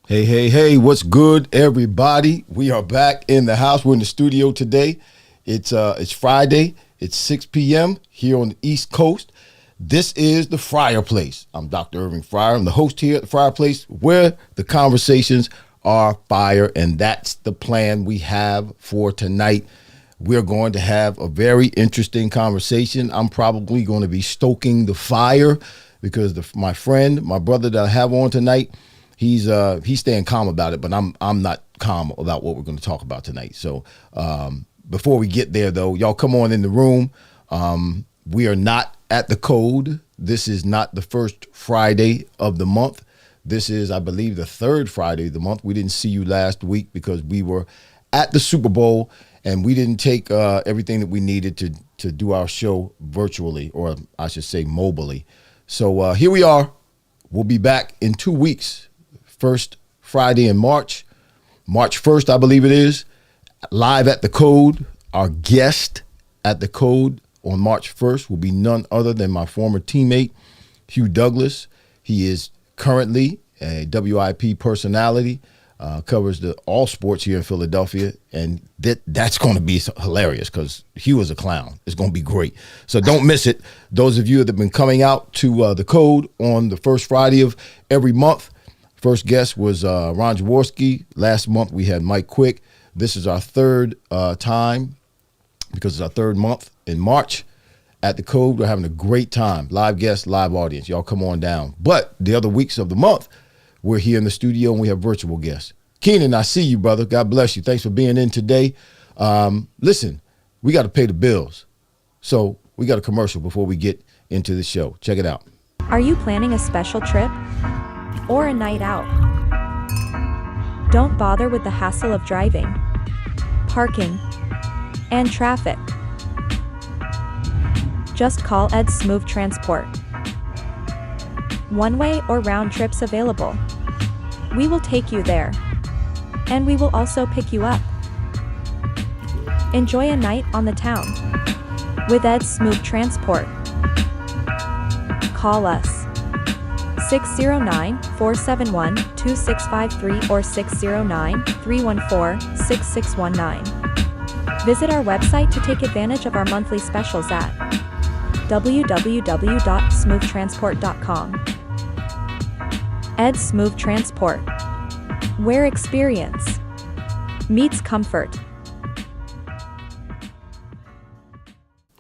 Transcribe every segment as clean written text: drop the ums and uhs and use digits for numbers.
Hey, hey, hey, what's good, everybody? We are back in the house. We're in the studio today. It's Friday. It's 6 p.m. here on the East Coast. This is the Fryar Place. I'm Dr. Irving Fryar. I'm the host here at the Fryar Place where the conversations are fire, and that's the plan we have for tonight. We're going to have a very interesting conversation. I'm probably going to be stoking the fire because my friend, my brother that I have on tonight, he's staying calm about it, but I'm not calm about what we're going to talk about tonight. So before we get there, though, y'all come on in the room. We are not at the code. This is not the first Friday of the month. This is, I believe, the third Friday of the month. We didn't see you last week because we were at the Super Bowl and we didn't take everything that we needed to do our show virtually, or I should say mobily. So here we are. We'll be back in 2 weeks. First Friday in March 1st, I believe it is, live at the Code. Our guest at the Code on March 1st will be none other than my former teammate, Hugh Douglas. He is currently a WIP personality, covers all sports here in Philadelphia, and that's going to be hilarious because Hugh is a clown. It's going to be great. So don't miss it. Those of you that have been coming out to the Code on the first Friday of every month, first guest was Ron Jaworski. Last month we had Mike Quick. This is our third time because it's our third month in March at the Code. We're having a great time. Live guests, live audience. Y'all come on down. But the other weeks of the month, we're here in the studio and we have virtual guests. Keenan, I see you, brother. God bless you. Thanks for being in today. Listen, we got to pay the bills. So we got a commercial before we get into the show. Check it out. Are you planning a special trip? Or a night out? Don't bother with the hassle of driving, parking, and traffic. Just call Ed's Smooth Transport. One-way or round trips available. We will take you there. And we will also pick you up. Enjoy a night on the town with Ed's Smooth Transport. Call us 609-471-2653 or 609-314-6619. Visit our website to take advantage of our monthly specials at www.smooftransport.com. Ed's Smooth Transport, where experience meets comfort.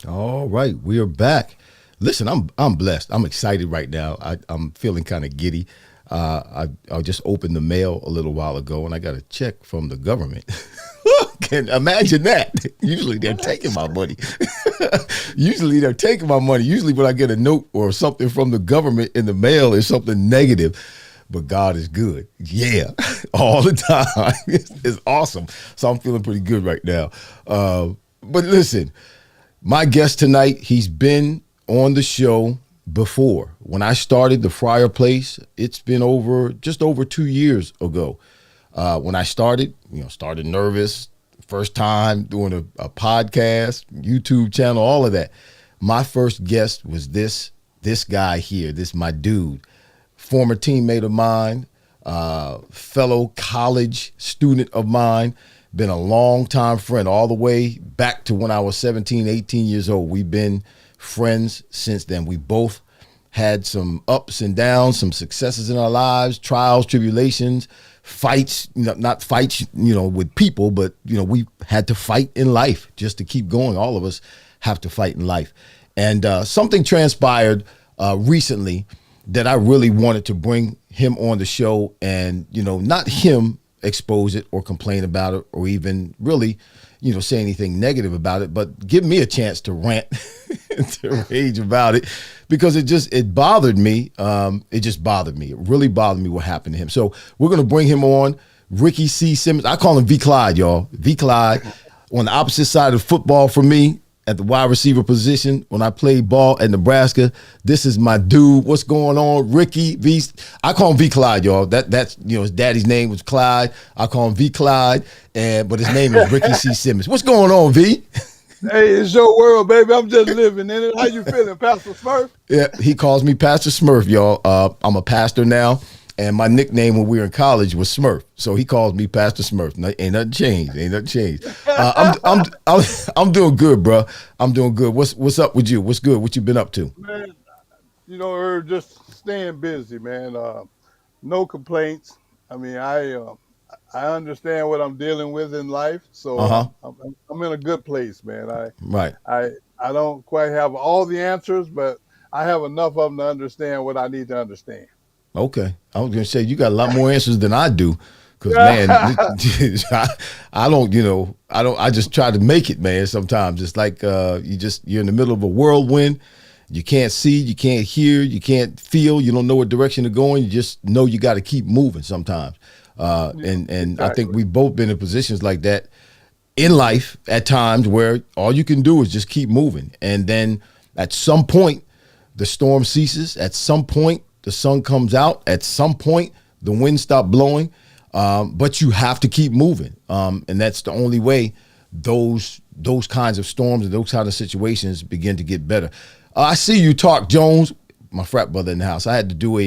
All right, we are back. Listen, I'm blessed. I'm excited right now. I'm feeling kind of giddy. I just opened the mail a little while ago, and I got a check from the government. Can imagine that. Usually they're taking my money. Usually when I get a note or something from the government in the mail, it's something negative. But God is good. Yeah, all the time. It's awesome. So I'm feeling pretty good right now. But listen, my guest tonight, he's been on the show before. When I started the Fryar Place, it's been just over 2 years ago. When I started nervous, first time doing a podcast, YouTube channel, all of that. My first guest was this guy here, my dude, former teammate of mine, fellow college student of mine, been a long-time friend all the way back to when I was 17, 18 years old. We've been friends since then. We both had some ups and downs, some successes in our lives, trials, tribulations, fights, not fights, with people, but, we had to fight in life just to keep going. All of us have to fight in life. And something transpired recently that I really wanted to bring him on the show and, not him expose it or complain about it or even really, say anything negative about it, but give me a chance to rant and to rage about it because it bothered me. It just bothered me. It really bothered me what happened to him. So we're going to bring him on, Ricky C. Simmons. I call him V. Clyde, y'all. V. Clyde on the opposite side of football from me at the wide receiver position when I played ball at Nebraska. This is my dude. What's going on? Ricky V. I call him V. Clyde, y'all. That's his daddy's name was Clyde. I call him V. Clyde, but his name is Ricky C. Simmons. What's going on, V? Hey, it's your world, baby. I'm just living in it. How you feeling, Pastor Smurf? Yeah, he calls me Pastor Smurf, y'all. I'm a pastor now. And my nickname when we were in college was Smurf, so he calls me Pastor Smurf. Ain't nothing changed. Ain't nothing changed. I'm doing good, bro. I'm doing good. What's up with you? What's good? What you been up to? Man, Herb, just staying busy, man. No complaints. I mean, I understand what I'm dealing with in life, so I'm in a good place, man. Right. I don't quite have all the answers, but I have enough of them to understand what I need to understand. Okay. I was gonna say you got a lot more answers than I do, because man, I don't. I just try to make it, man. Sometimes it's like you're in the middle of a whirlwind. You can't see, you can't hear, you can't feel. You don't know what direction to go in. You just know you got to keep moving sometimes. And exactly. I think we've both been in positions like that in life at times where all you can do is just keep moving. And then at some point, the storm ceases. At some point, the sun comes out. At some point, the wind stops blowing. But you have to keep moving. And that's the only way those kinds of storms and those kinds of situations begin to get better. I see you talk, Jones, my frat brother in the house. I had to do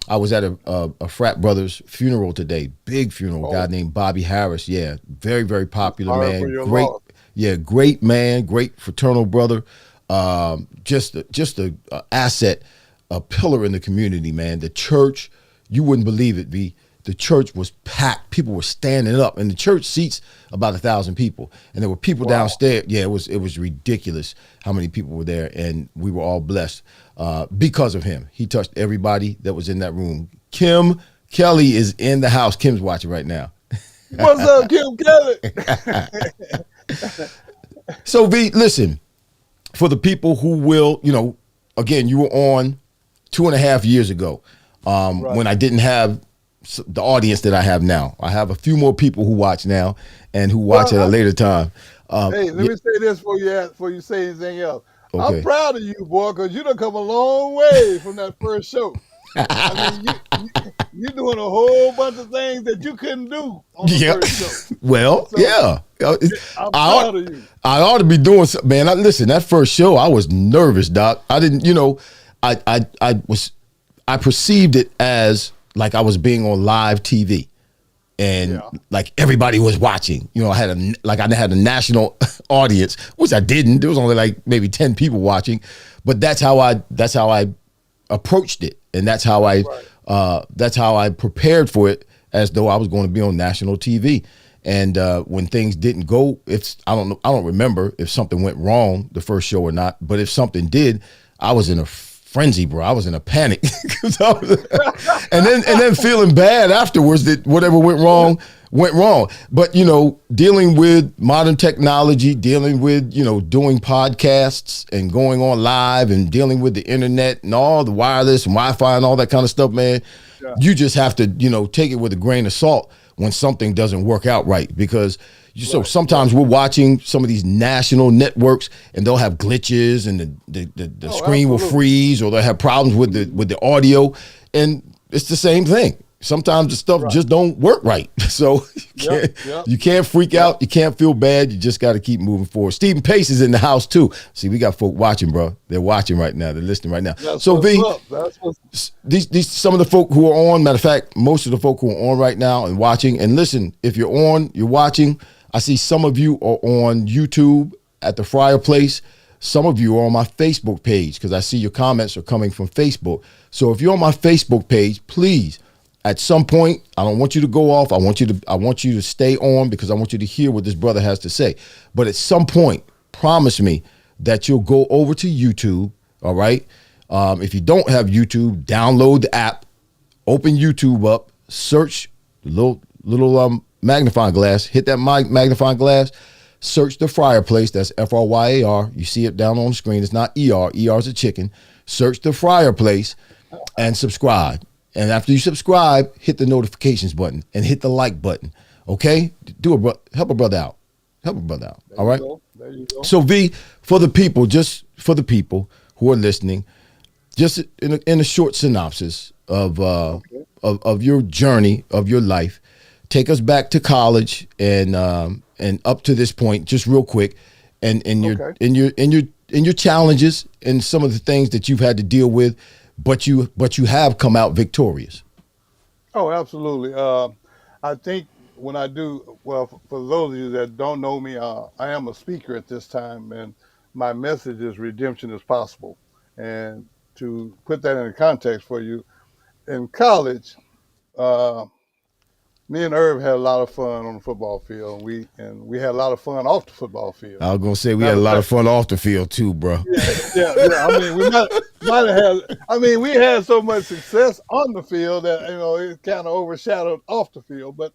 I was at a frat brother's funeral today, big funeral, a guy named Bobby Harris. Yeah, very, very popular man. Great, great man, great fraternal brother. Just a asset, a pillar in the community, man. The church, you wouldn't believe it, V. The church was packed. People were standing up, and the church seats about 1,000 people. And there were people downstairs. Yeah, it was ridiculous how many people were there, and we were all blessed because of him. He touched everybody that was in that room. Kim Kelly is in the house. Kim's watching right now. What's up, Kim Kelly? So, V, listen, for the people who will, again, you were on 2.5 years ago when I didn't have the audience that I have now. I have a few more people who watch now and who watch at a later time. Hey, let me say this before you say anything else. Okay. I'm proud of you, boy, because you done come a long way from that first show. I mean, you're doing a whole bunch of things that you couldn't do on the first show. Well, so, yeah. I'm proud of you. I ought to be doing something, man. Listen, that first show, I was nervous, Doc. I didn't, I perceived it as like I was being on live TV, and like everybody was watching. I had a national audience, which I didn't. There was only like maybe 10 people watching, but that's how I approached it, and that's how I prepared for it, as though I was going to be on national TV. And when things didn't go, I don't remember if something went wrong the first show or not, but if something did, I was in a frenzy, bro. I was in a panic, and then feeling bad afterwards that whatever went wrong. But dealing with modern technology, dealing with doing podcasts and going on live, and dealing with the internet and all the wireless and Wi-Fi and all that kind of stuff, man. Yeah. You just have to take it with a grain of salt when something doesn't work out right, because so sometimes we're watching some of these national networks and they'll have glitches, and the screen will freeze, or they'll have problems with the audio, and it's the same thing. Sometimes the stuff just don't work right. So you can't freak out. You can't feel bad. You just got to keep moving forward. Stephen Pace is in the house too. See, we got folk watching, bro. They're watching right now. They're listening right now. So V, these some of the folk who are on, matter of fact, most of the folk who are on right now and watching, and listen, if you're on, you're watching, I see some of you are on YouTube at the Fryar Place. Some of you are on my Facebook page, because I see your comments are coming from Facebook. So if you're on my Facebook page, please, at some point, I don't want you to go off. I want you to stay on, because I want you to hear what this brother has to say. But at some point, promise me that you'll go over to YouTube. All right. If you don't have YouTube, download the app, open YouTube up, search the little magnifying glass, hit that magnifying glass, search the Fryar Place. That's Fryar. You see it down on the screen. It's not ER. ER is a chicken. Search the Fryar Place and subscribe. And after you subscribe, hit the notifications button and hit the like button. Okay? Help a brother out. Help a brother out. All right? There you go. So V, for the people who are listening, just in a short synopsis of your journey, of your life, take us back to college and up to this point, just real quick, and your challenges and some of the things that you've had to deal with, but you have come out victorious. Oh, absolutely. I think when I do, well, for those of you that don't know me, I am a speaker at this time, and my message is redemption is possible. And to put that in context for you, in college, uh, me and Irv had a lot of fun on the football field. And we had a lot of fun off the football field. I was gonna say we had Matter a of lot of fact, fun off the field too, bro. yeah, yeah, yeah. I mean, we might have had. I mean, we had so much success on the field that it kind of overshadowed off the field. But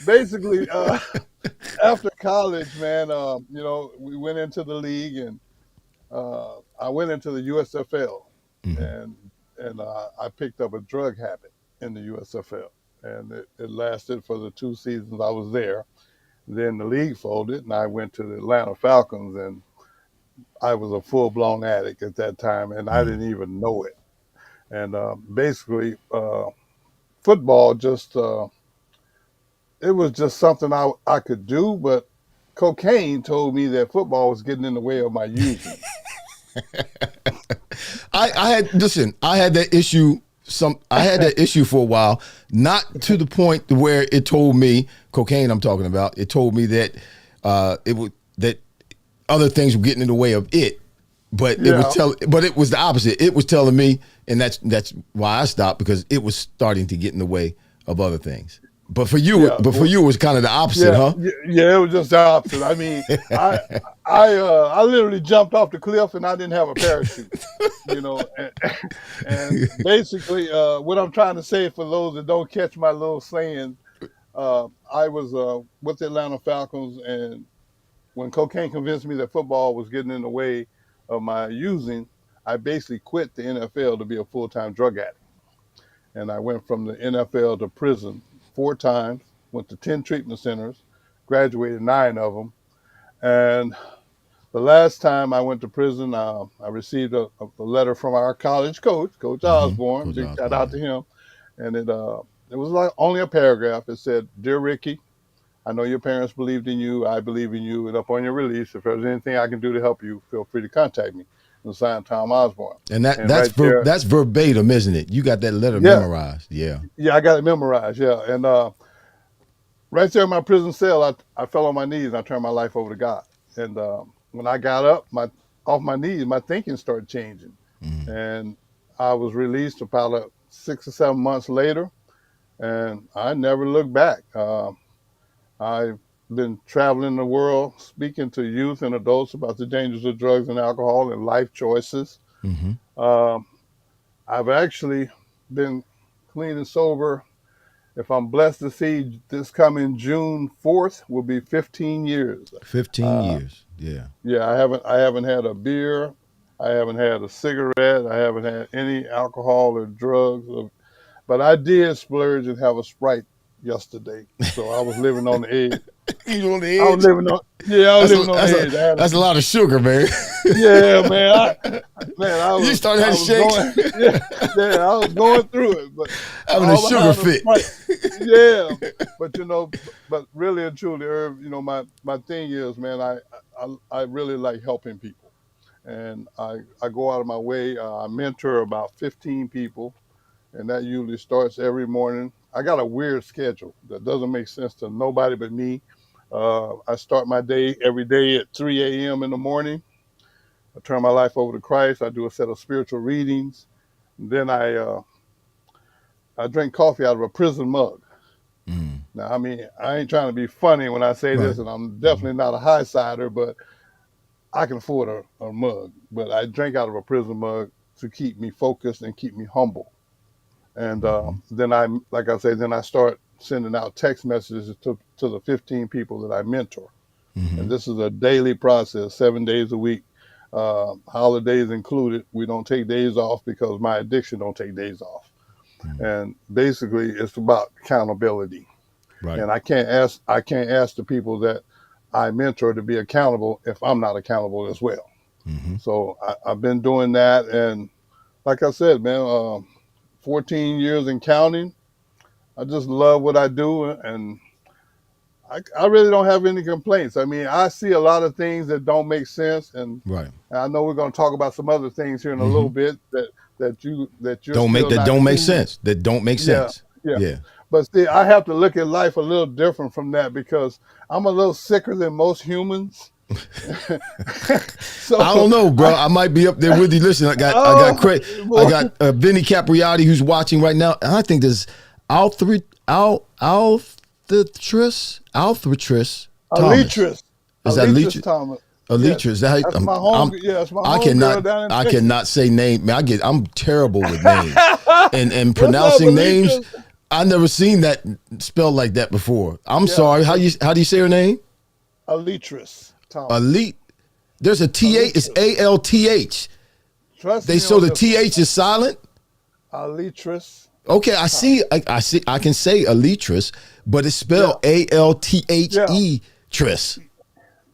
basically, after college, man, we went into the league, and I went into the USFL, Hmm. and I picked up a drug habit in the USFL, and it lasted for the 2 seasons I was there. Then the league folded, and I went to the Atlanta Falcons, and I was a full blown addict at that time, and I Hmm. didn't even know it. And basically, football just it was just something I could do, but cocaine told me that football was getting in the way of my using. I had listen. I had that issue. I had that issue for a while. Not to the point where it told me cocaine. I'm talking about. It told me that it would that other things were getting in the way of it. But Yeah, it was the opposite. It was telling me, and that's why I stopped, because it was starting to get in the way of other things. yeah, But for you, it was kind of the opposite, yeah, huh? yeah. It was just the opposite. I mean, I literally jumped off the cliff and I didn't have a parachute. And basically, what I'm trying to say for those that don't catch my little saying, I was with the Atlanta Falcons, and when cocaine convinced me that football was getting in the way of my using, I basically quit the NFL to be a full time drug addict. And I went from the NFL to prison 4 times, went to 10 treatment centers, graduated 9 of them. And the last time I went to prison, I received a letter from our college coach, Coach Mm-hmm. Osborne. Coach Big shout out Osborne. to him. And it was like only a paragraph. It said, "Dear Ricky, I know your parents believed in you. I believe in you. And upon your release, if there's anything I can do to help you, feel free to contact me." And signed Tom Osborne. And And right there, that's verbatim, isn't it? You got that letter yeah, memorized. Yeah. yeah, I got it memorized. Yeah. And right there in my prison cell, I fell on my knees and I turned my life over to God. And when I got up off my knees, my thinking started changing. Mm. And I was released about 6 or 7 months later, and I never looked back. I've been traveling the world, speaking to youth and adults about the dangers of drugs and alcohol and life choices. Mm-hmm. Um, I've actually been clean and sober. If I'm blessed to see this coming June 4th, will be 15 years. 15 Uh, years. Yeah. yeah, I haven't had a beer, I haven't had a cigarette, I haven't had any alcohol or drugs, but I did splurge and have a Sprite yesterday. So I was living on the edge. You on I the was edge? living on, yeah, I was living on the That's edge. that's a lot of sugar, man. Yeah, man, You started I having was shakes, going, yeah, yeah, I was going through it, but having a all sugar behind the fit. Sprite. Yeah, but but really and truly, Irv, my thing is, man, I really like helping people, and I go out of my way. I mentor about 15 people, and that usually starts every morning. I got a weird schedule that doesn't make sense to nobody but me. I start my day every day at 3 a.m. in the morning. I turn my life over to Christ. I do a set of spiritual readings. And then I drink coffee out of a prison mug. Mm. Now, I mean, I ain't trying to be funny when I say Right. this, and I'm Mm-hmm. definitely not a high sider, but I can afford a mug. But I drink out of a prison mug to keep me focused and keep me humble. And Mm-hmm. then like I say, then I start sending out text messages to the 15 people that I mentor. Mm-hmm. And this is a daily process, 7 days a week, holidays included. We don't take days off because my addiction don't take days off. Mm-hmm. And basically, it's about accountability. Right. And I can't ask the people that I mentor to be accountable if I'm not accountable as well. Mm-hmm. So I've been doing that, and like I said, man, 14 years and counting. I just love what I do, and I really don't have any complaints. I mean, I see a lot of things that don't make sense, and Right. I know we're going to talk about some other things here in a Mm-hmm. little bit that you're still not Don't make too. sense. That don't make Yeah, sense. Yeah. Yeah. But see, I have to look at life a little different from that because I'm a little sicker than most humans. I So don't know, bro. I might be up there with you. Listen, oh I boy. got Vinny Capriati who's watching right now, and I think there's Althritris Thomas. Alitris. Is that Alitris Leach? Thomas. Alitra? Yes. Is that how That's my yeah, that's my I home girl cannot down in I Texas. cannot say name. Man, I'm terrible with names and What's up, pronouncing names. Alitris? I never seen that spelled like that before. I'm Yeah. sorry. How do you say her name? Alitris Thomas. Elite. There's a TH. It's ALTH. Trust me. So on the this TH is silent. one. Alitris. Okay, I see. I can say Alitris, but it's spelled ALTHE tris.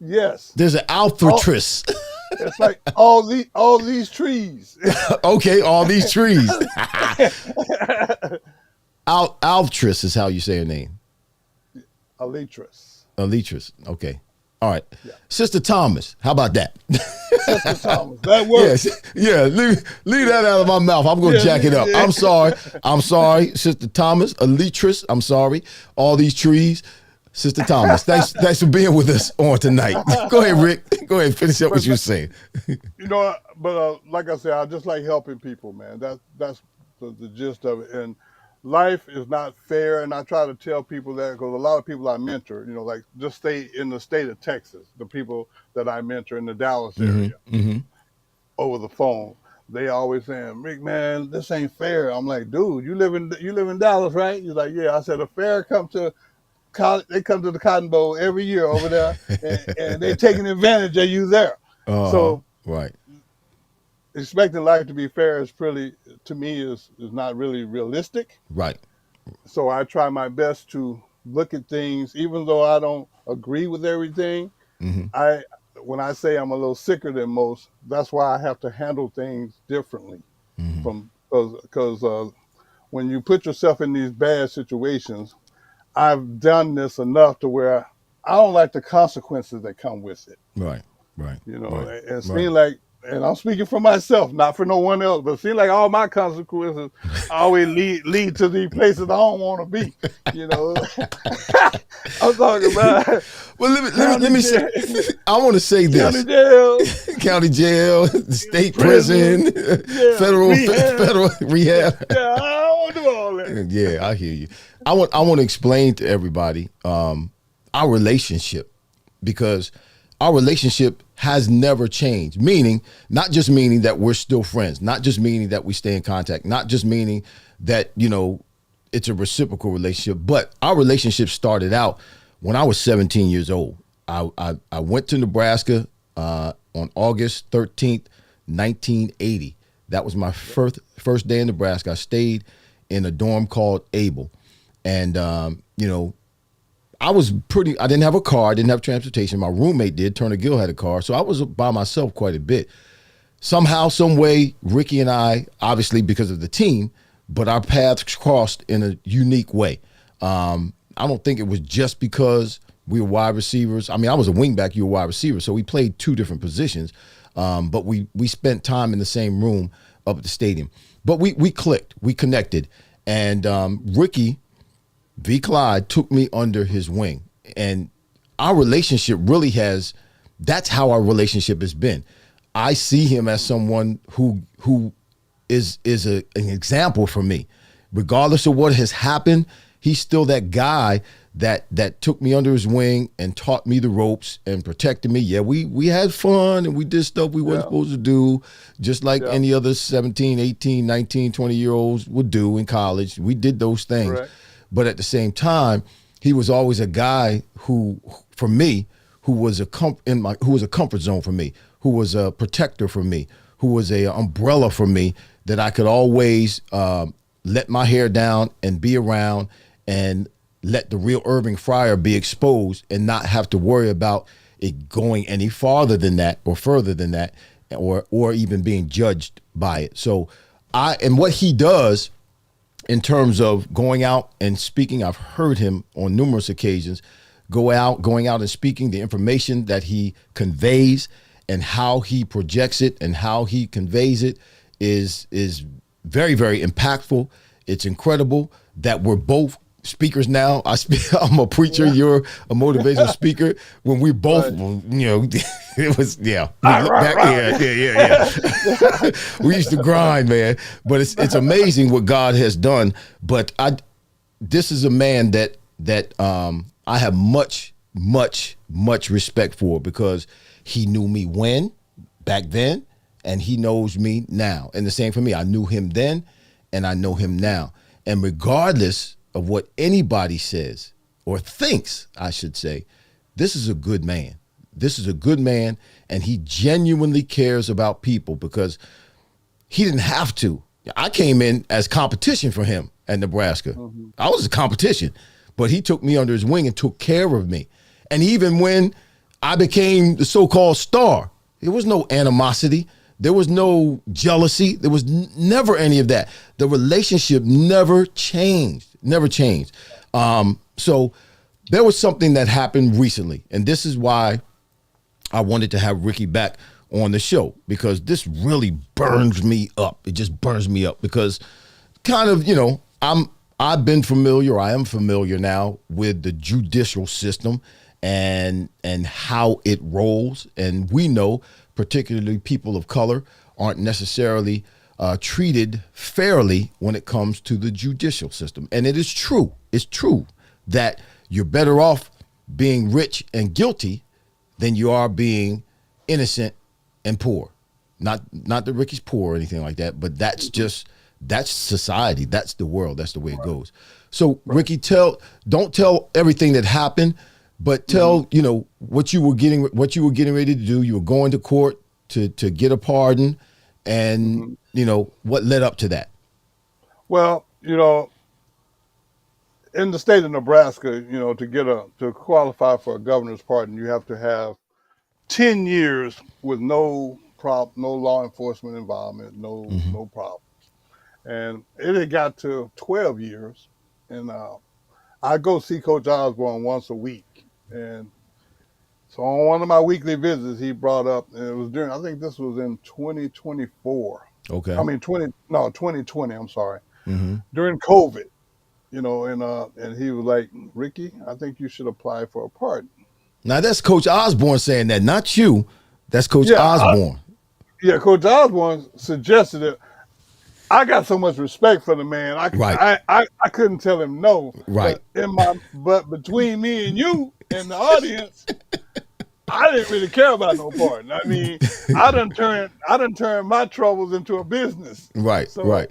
Yes. There's an Althritris. It's like all these trees. Okay, all these trees. Altris is how you say her name. Alitris. Alitris. Okay. All right. Yeah. Sister Thomas, how about that? Sister Thomas. That works. Yes. Yeah, leave that out of my mouth. I'm going to jack it up. Yeah. I'm sorry, Sister Thomas, Alitris. I'm sorry. All these trees. Sister Thomas, thanks for being with us on tonight. Go ahead, Rick. Go ahead, finish up what you were saying. You know, but like I said, I just like helping people, man. That's the gist of it. And life is not fair, and I try to tell people that because a lot of people I mentor, you know, like just stay in the state of Texas, the people that I mentor in the Dallas area over the phone, they always saying, Rick, man, this ain't fair. I'm like, dude, you live in Dallas, right? He's like, yeah. I said, a fair they come to the Cotton Bowl every year over there, and they're taking advantage of you there. So right. expecting life to be fair is really, to me, is not really realistic. Right. So I try my best to look at things, even though I don't agree with everything. When I say I'm a little sicker than most, that's why I have to handle things differently. Because when you put yourself in these bad situations, I've done this enough to where I don't like the consequences that come with it. Right. Right. You know, right. it seems like, and I'm speaking for myself, not for no one else, but it seems like all my consequences always lead to the places I don't want to be. You know, I'm talking about. Well, let me say. I want to say this: county jail, state prison, federal rehab. Yeah, I don't want to do all that. Yeah, I hear you. I want to explain to everybody our relationship, because our relationship has never changed. Meaning, not just meaning that we're still friends, not just meaning that we stay in contact, not just meaning that, you know, it's a reciprocal relationship, but our relationship started out when I was 17 years old. I went to Nebraska on August 13th, 1980. That was my first day in Nebraska. I stayed in a dorm called Able. And, you know, I didn't have a car. I didn't have transportation. My roommate did. Turner Gill had a car. So I was by myself quite a bit. Somehow, some way, Ricky and I, obviously because of the team, but our paths crossed in a unique way. I don't think it was just because we were wide receivers. I mean, I was a wingback, you were a wide receiver. So we played two different positions. But we spent time in the same room up at the stadium. But we clicked. We connected. And Ricky V. Clyde took me under his wing, and our relationship really that's how our relationship has been. I see him as someone who is an example for me. Regardless of what has happened, he's still that guy that took me under his wing and taught me the ropes and protected me. Yeah, we had fun and we did stuff we weren't supposed to do, just like any other 17, 18, 19, 20-year-olds would do in college. We did those things. Right. But at the same time, he was always a guy who, for me, who was a comfort zone for me, who was a protector for me, who was a umbrella for me that I could always let my hair down and be around and let the real Irving Fryar be exposed and not have to worry about it going any farther than that or further than that or even being judged by it. So and what he does in terms of going out and speaking, I've heard him on numerous occasions going out and speaking, the information that he conveys and how he projects it and how he conveys it is very, very impactful. It's incredible. that we're both speakers now. I'm a preacher. Yeah. You're a motivational speaker. When we both, it was, yeah. We look back, yeah. We used to grind, man. But it's amazing what God has done. But this is a man that I have much respect for, because he knew me back then, and he knows me now. And the same for me. I knew him then, and I know him now. And regardless of what anybody says or thinks, I should say, this is a good man. This is a good man, and he genuinely cares about people, because he didn't have to. I came in as competition for him at Nebraska. Mm-hmm. I was a competition, but he took me under his wing and took care of me. And even when I became the so-called star, there was no animosity. There was no jealousy. There was never any of that. The relationship never changed. So there was something that happened recently, and this is why I wanted to have Ricky back on the show, because this really burns me up. It just burns me up, because kind of, I am familiar now with the judicial system and how it rolls. And we know, particularly people of color, aren't necessarily treated fairly when it comes to the judicial system. And it is true. It's true that you're better off being rich and guilty than you are being innocent and poor. Not that Ricky's poor or anything like that, but that's society. That's the world. That's the way it goes. So Ricky, don't tell everything that happened, but tell, what you were getting ready to do. You were going to court to get a pardon, and what led up to that. Well, in the state of Nebraska, to qualify for a governor's pardon, you have to have 10 years with no law enforcement involvement, no problems. And it had got to 12 years, and I go see Coach Osborne once a week. And so on one of my weekly visits, he brought up, and it was I think this was in 2024. Okay. 2020, I'm sorry. Mm-hmm. During COVID, and he was like, Ricky, I think you should apply for a pardon. Now that's Coach Osborne saying that, not you. That's Coach Osborne. Coach Osborne suggested it. I got so much respect for the man. I couldn't tell him no. Right. But between me and you and the audience, I didn't really care about no pardon. I mean, I done turned my troubles into a business. Right. So, right.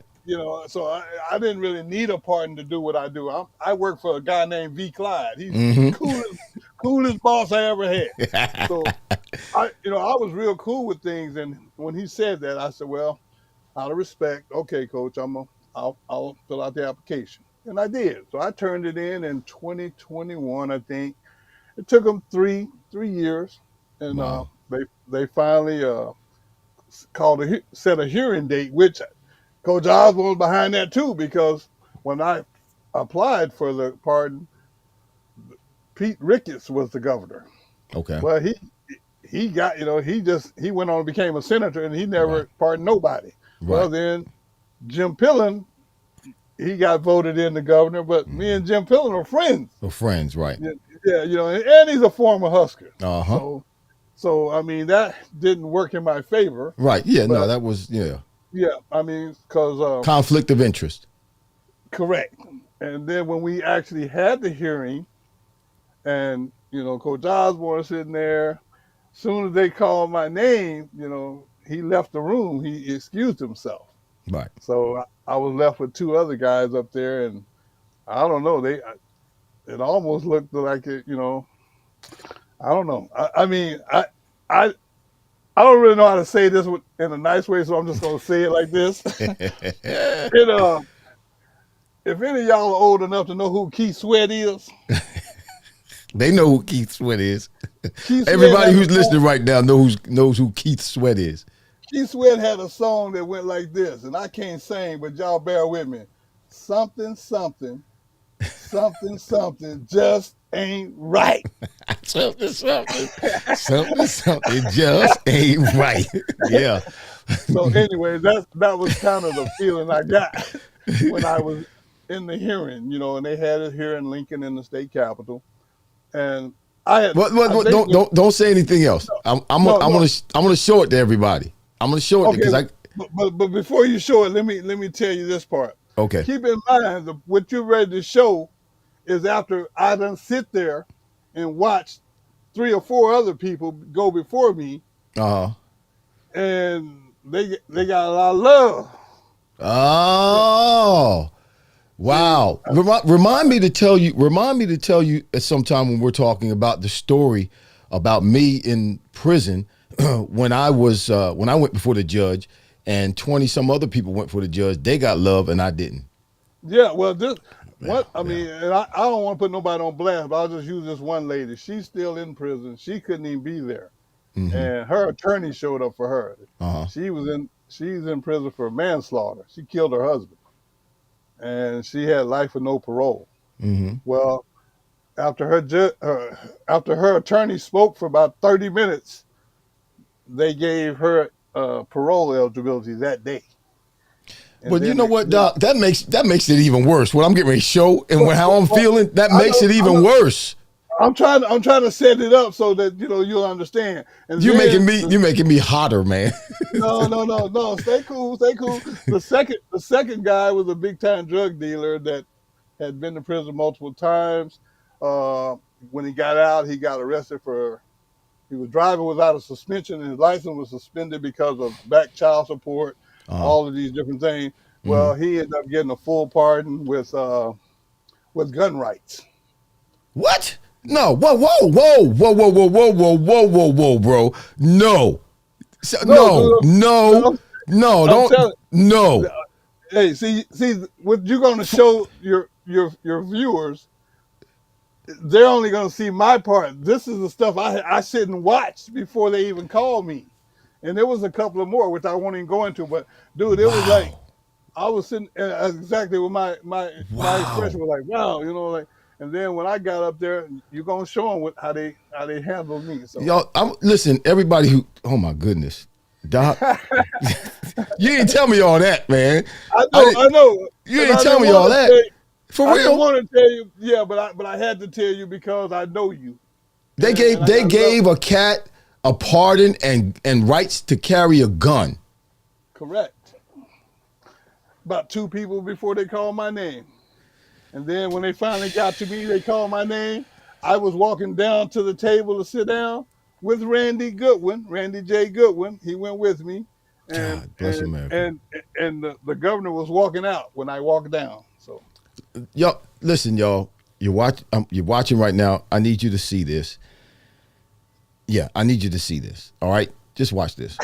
So I didn't really need a pardon to do what I do. I work for a guy named V. Clyde. He's the coolest boss I ever had. So I was real cool with things. And when he said that, I said, well, out of respect, okay, Coach, I'll fill out the application. And I did. So I turned it in 2021, I think. It took them three years. And wow. They finally set a hearing date, which Coach Osborne was behind that too, because when I applied for the pardon, Pete Ricketts was the governor. Okay. Well, he got, he went on and became a senator, and he never pardoned nobody. Right. Well, then Jim Pillen, he got voted in the governor, but me and Jim Pillen are friends. We're friends, right? Yeah, and he's a former Husker. Uh-huh. So I mean, that didn't work in my favor. Right. Yeah. No, that was Yeah, I mean, because conflict of interest. Correct. And then when we actually had the hearing, and Coach Osborne sitting there, as soon as they called my name, he left the room. He excused himself. Right. So I was left with two other guys up there, and I don't know. It almost looked like it. I don't know. I mean, I don't really know how to say this in a nice way, so I'm just going to say it like this. If any of y'all are old enough to know who Keith Sweat is, they know who Keith Sweat is. Everybody who's listening right now knows who Keith Sweat is. Keith Sweat had a song that went like this, and I can't sing, but y'all bear with me. Something, something, something, something just ain't right. Something, something, something, something just ain't right. Yeah. So anyway, that was kind of the feeling I got when I was in the hearing, and they had it here in Lincoln in the state capitol. And I don't say anything else. I'm gonna show it to everybody. I'm gonna show it because But before you show it, let me tell you this part. Okay. Keep in mind what you're ready to show is after I done sit there and watch 3 or 4 other people go before me. And they got a lot of love. Oh. Wow. Remind me to tell you at some time when we're talking about the story about me in prison when I went before the judge and 20 some other people went for the judge. They got love and I didn't. Yeah, well, I mean, and I don't want to put nobody on blast, but I'll just use this one lady. She's still in prison. She couldn't even be there. Mm-hmm. And her attorney showed up for her. She's in prison for manslaughter. She killed her husband. And she had life with no parole. Mm-hmm. Well, after her attorney spoke for about 30 minutes, they gave her parole eligibility that day. But you know what, Doc? That makes it even worse. What I'm getting ready to show and how I'm feeling, that makes it even worse. I'm trying to set it up so that you'll understand. And you're making me hotter, man. No. Stay cool. The second guy was a big time drug dealer that had been to prison multiple times. When he got out, he got arrested he was driving without a suspension, and his license was suspended because of back child support, all of these different things. Well, he ended up getting a full pardon with gun rights. What? No, whoa, bro. No. No. Hey, see, what you're going to show your viewers, they're only going to see my part. This is the stuff I sit and watch before they even call me. And there was a couple of more, which I won't even go into, but dude, it was like, I was sitting exactly with my expression was like, wow, and then when I got up there, you're gonna show them how they handled me. So. Y'all, listen, everybody oh my goodness, Doc, you didn't tell me all that, man. I know. You didn't tell me all that. For real? I didn't want to tell you, yeah, but I had to tell you because I know you. They gave a cat a pardon and rights to carry a gun. Correct. About 2 people before they called my name. And then when they finally got to me, they called my name. I was walking down to the table to sit down with Randy J. Goodwin. He went with me. And, God bless America. And the governor was walking out when I walked down. So, y'all, listen, y'all. You're watching right now. I need you to see this. Yeah, I need you to see this. All right? Just watch this.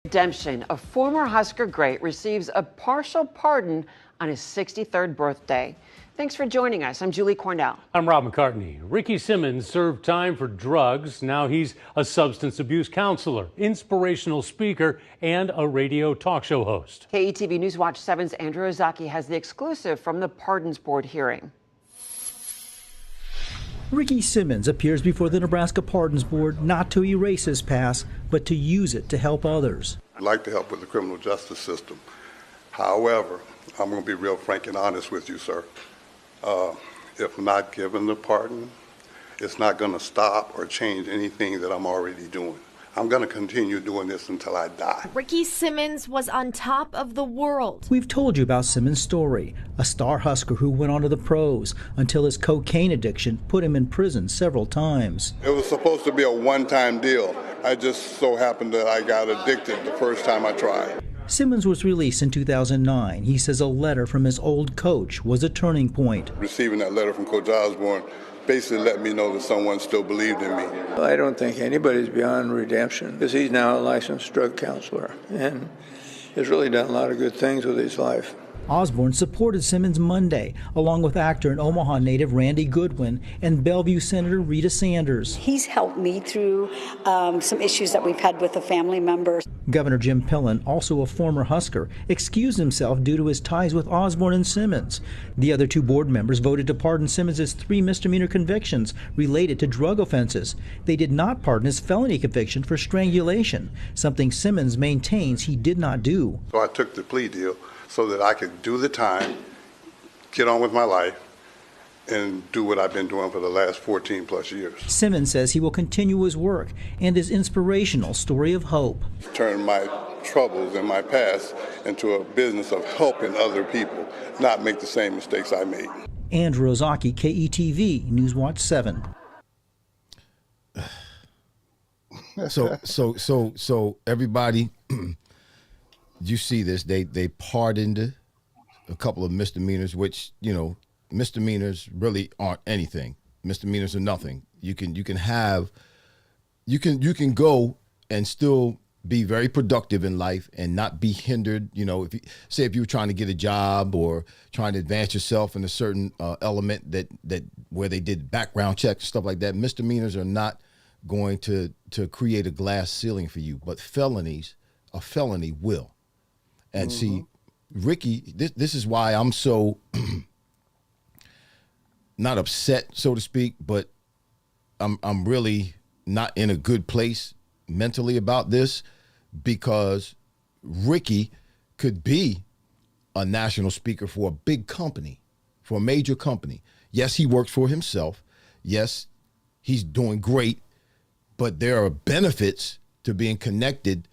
Redemption. A former Husker great receives a partial pardon on his 63rd birthday. Thanks for joining us. I'm Julie Cornell. I'm Rob McCartney. Ricky Simmons served time for drugs. Now he's a substance abuse counselor, inspirational speaker, and a radio talk show host. KETV News Watch 7's Andrew Ozaki has the exclusive from the Pardons Board hearing. Ricky Simmons appears before the Nebraska Pardons Board not to erase his past, but to use it to help others. I'd like to help with the criminal justice system. However, I'm going to be real frank and honest with you, sir. If not given the pardon, it's not going to stop or change anything that I'm already doing. I'm going to continue doing this until I die. Ricky Simmons was on top of the world. We've told you about Simmons' story, a star Husker who went on to the pros until his cocaine addiction put him in prison several times. It was supposed to be a one-time deal. I just so happened that I got addicted the first time I tried. Simmons was released in 2009. He says a letter from his old coach was a turning point. Receiving that letter from Coach Osborne basically let me know that someone still believed in me. I don't think anybody's beyond redemption because he's now a licensed drug counselor and has really done a lot of good things with his life. Osborne supported Simmons Monday, along with actor and Omaha native Randy Goodwin and Bellevue Senator Rita Sanders. He's helped me through some issues that we've had with a family member. Governor Jim Pillen, also a former Husker, excused himself due to his ties with Osborne and Simmons. The other 2 board members voted to pardon Simmons' 3 misdemeanor convictions related to drug offenses. They did not pardon his felony conviction for strangulation, something Simmons maintains he did not do. So I took the plea deal so that I could do the time get on with my life and do what I've been doing for the last 14 plus years. Simmons says he will continue his work and his inspirational story of hope. Turn my troubles in my past into a business of helping other people not make the same mistakes I made. Andrew Ozaki, KETV, Newswatch 7. So everybody, you see this, they pardoned a couple of misdemeanors, which, you know, misdemeanors really aren't anything. Misdemeanors are nothing. You can go and still be very productive in life and not be hindered. You know, if you were trying to get a job or trying to advance yourself in a certain element that where they did background checks, stuff like that, misdemeanors are not going to create a glass ceiling for you. But a felony will. And see, Ricky, this is why I'm so not upset, so to speak, but I'm really not in a good place mentally about this, because Ricky could be a national speaker for a big company, for a major company. Yes, he works for himself. Yes, he's doing great, but there are benefits to being connected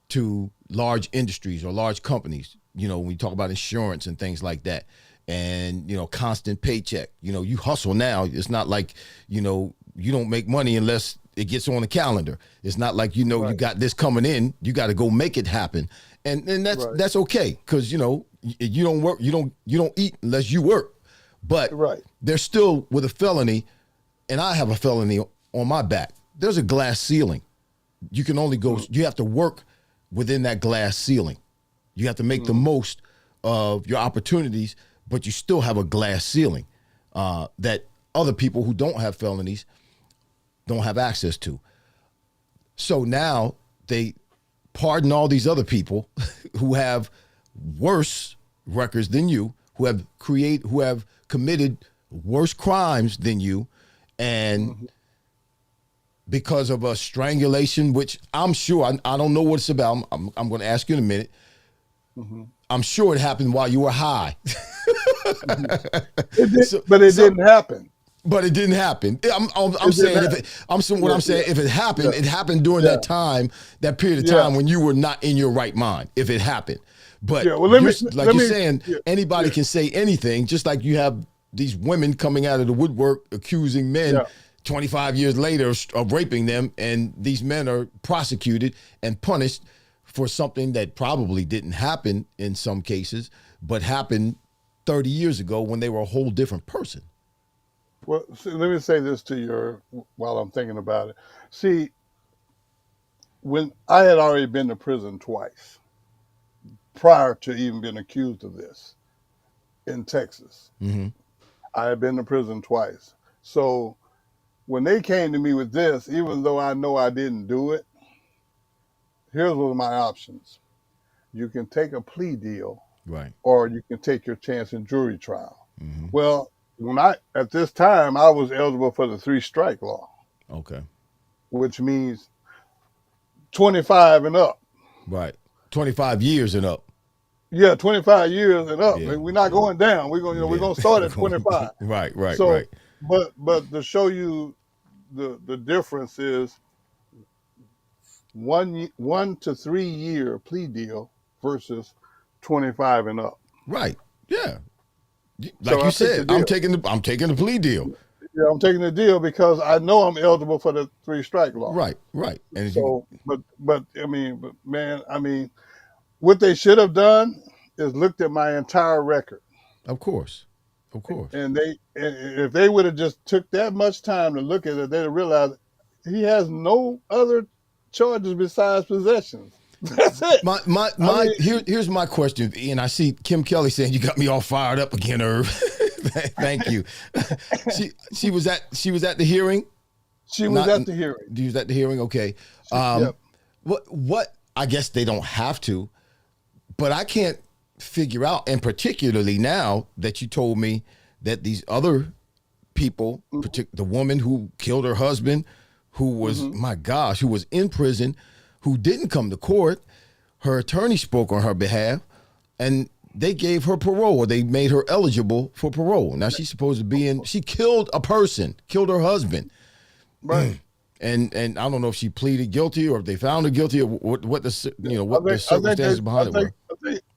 to large industries or large companies. You know, when we talk about insurance and things like that, and, you know, constant paycheck, you know, you hustle now. It's not like, you know, you don't make money unless it gets on the calendar. It's not like, you know, you got this coming in, you got to go make it happen. And that's okay. Cause you know, you don't work, you don't eat unless you work, but they're still with a felony, and I have a felony on my back. There's a glass ceiling. You can only go, you have to work within that glass ceiling. You have to make the most of your opportunities, but you still have a glass ceiling that other people who don't have felonies don't have access to. So now they pardon all these other people who have worse records than you, who have committed worse crimes than you, and because of a strangulation, which I'm sure, I don't know what it's about. I'm going to ask you in a minute. I'm sure it happened while you were high. But it didn't happen. But it didn't happen. I'm saying if it happened, it happened during that time, that period of time when you were not in your right mind. If it happened, but anybody can say anything. Just like you have these women coming out of the woodwork accusing men 25 years later of raping them, and these men are prosecuted and punished for something that probably didn't happen in some cases, but happened 30 years ago when they were a whole different person. Well, see, let me say this to you while I'm thinking about it. See, when I had already been to prison twice prior to even being accused of this in Texas. I had been to prison twice. So when they came to me with this, even though I know I didn't do it, here's one of my options. You can take a plea deal, or you can take your chance in jury trial. Well, at this time, I was eligible for the 3-strike law. Okay. Which means 25 and up. Right. 25 years and up. Yeah, 25 years and up. Yeah. We're not going down. We're going, we're going to start at 25. Right. But to show you the difference is 1 to 3 year plea deal versus 25 and up. Right. Yeah. Like you said, I'm taking the plea deal. Yeah, I'm taking the deal because I know I'm eligible for the 3-strike law. Right. And so, but what they should have done is looked at my entire record. Of course. And if they would have just took that much time to look at it, they'd have realized he has no other charges besides possessions. That's it. Here's my question, and I see Kim Kelly saying you got me all fired up again, Irv. Thank you. She was at the hearing. She was at the hearing. She was at the hearing. Okay. What? I guess they don't have to, but I can't figure out, and particularly now that you told me that these other people, the woman who killed her husband, who was who was in prison, who didn't come to court, her attorney spoke on her behalf, and they gave her parole, or they made her eligible for parole. Now she's supposed to be in. She killed a person, killed her husband, right? And I don't know if she pleaded guilty or if they found her guilty, or what the circumstances behind it were.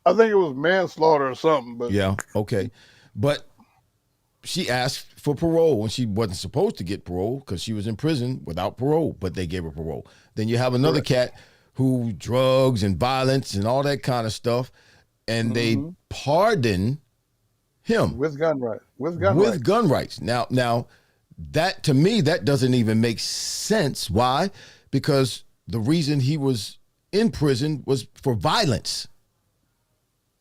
I think it was manslaughter or something. But yeah, okay, but she asked for parole when she wasn't supposed to get parole because she was in prison without parole, but they gave her parole. Then you have another cat who drugs and violence and all that kind of stuff, and they pardon him with gun rights. With gun rights. Now, that to me, that doesn't even make sense. Why? Because the reason he was in prison was for violence,